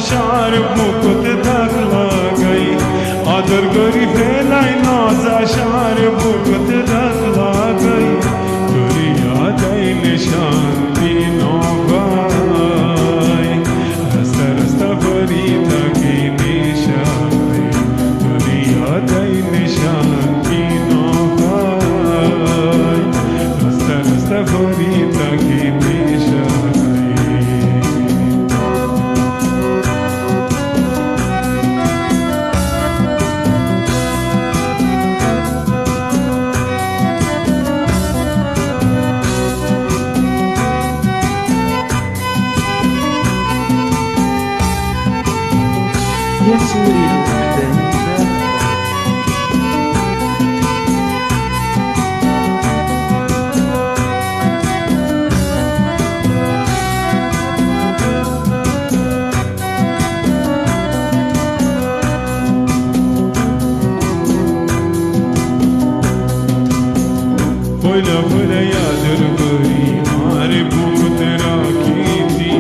ashar bukut dak lagai adar gari felai naz ashar bukut dak lagai tori yadai nishan dino gai rasta rasta farita ki nishan tori yadai nishan dino gai rasta rasta farita ki nishan يسوع المحتمل Foyla foyla yadır gari mare bukut rakiti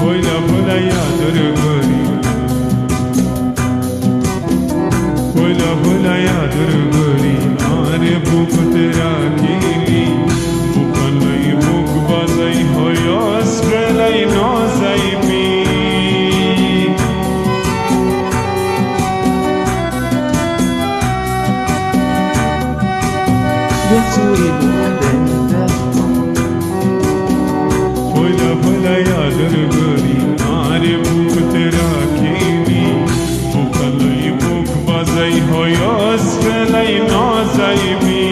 Foyla foyla yadır gari Foyla foyla yadır gari mare bukut rakiti Bukalay buk balay hoyas belay nazay mi يسوع المحتمل Foyla foyla yadır gari mare bukut rakiti Bukalay buk bazay hoyas belay nazay mi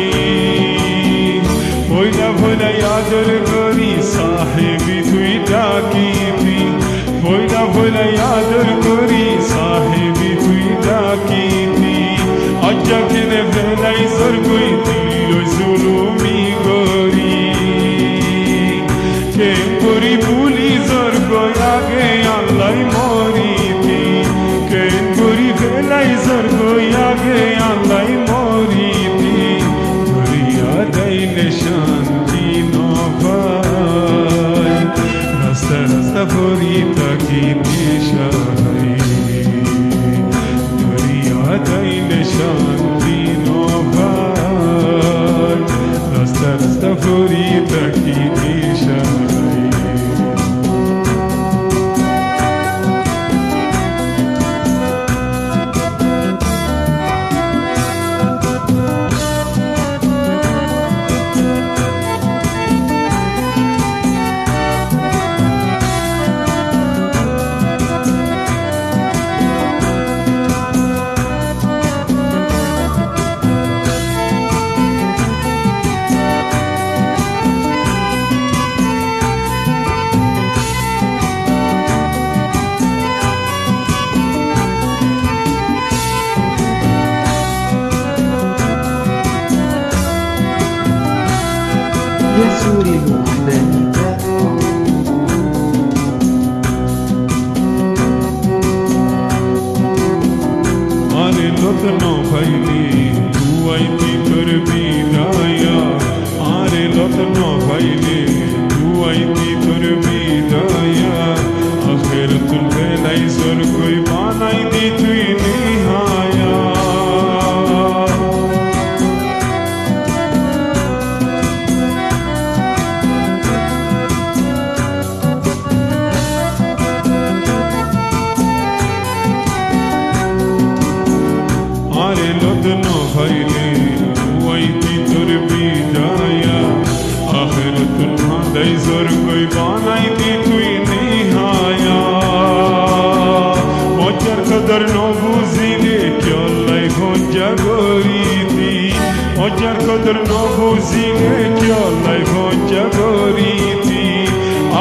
Foyla foyla yadır gari sahibi tuy dakiti Foyla foyla yadır gari sahibi tuy dakiti Acca kene felay zargoy diloy zulumi gari Ken gori puli zargoy age allay moriti Ken gori felay zargoy age allay moriti Gari aday nishan dino gai Rasta rasta forita ki nishai Gari aday nishan dino gai Rasta rasta forita ki nishai يسوع المحتمل Are lot no bhaili tu aiti kar bidaya Are lot no bhaili tu aiti kar bidaya Akhiratul velai zor koi banai di tui nihaya Are lot no bhaili tu aiti tur bidaya Akhiratul velai zor koi banai di tui nihaya Mojar kadar no buzine ki allay gonja goriti Mojar kadar no buzine ki allay gonja goriti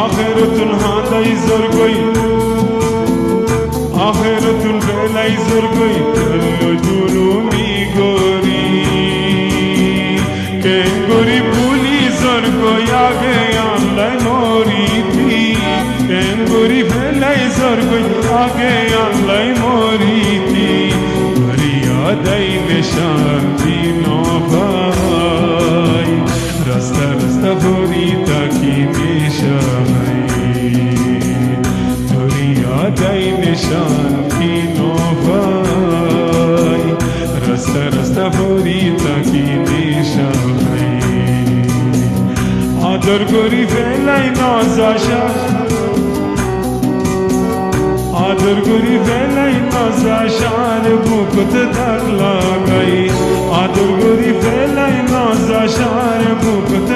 Akhiratul handai zor koi Akhiratul velai zor koi kallo zulumi gori Ken gori puli zor koi age allay moriti Ken gori velai zor koi age allay moriti Gari aday nishan dino gai Rasta rasta forita ki nishai Tori aday nishan আদর করি ফেলাই নজাশা আদর করি ফেলাই নজাশার বুকত দাগ লাগাই আদর করি ফেলাই নজাশার বুকত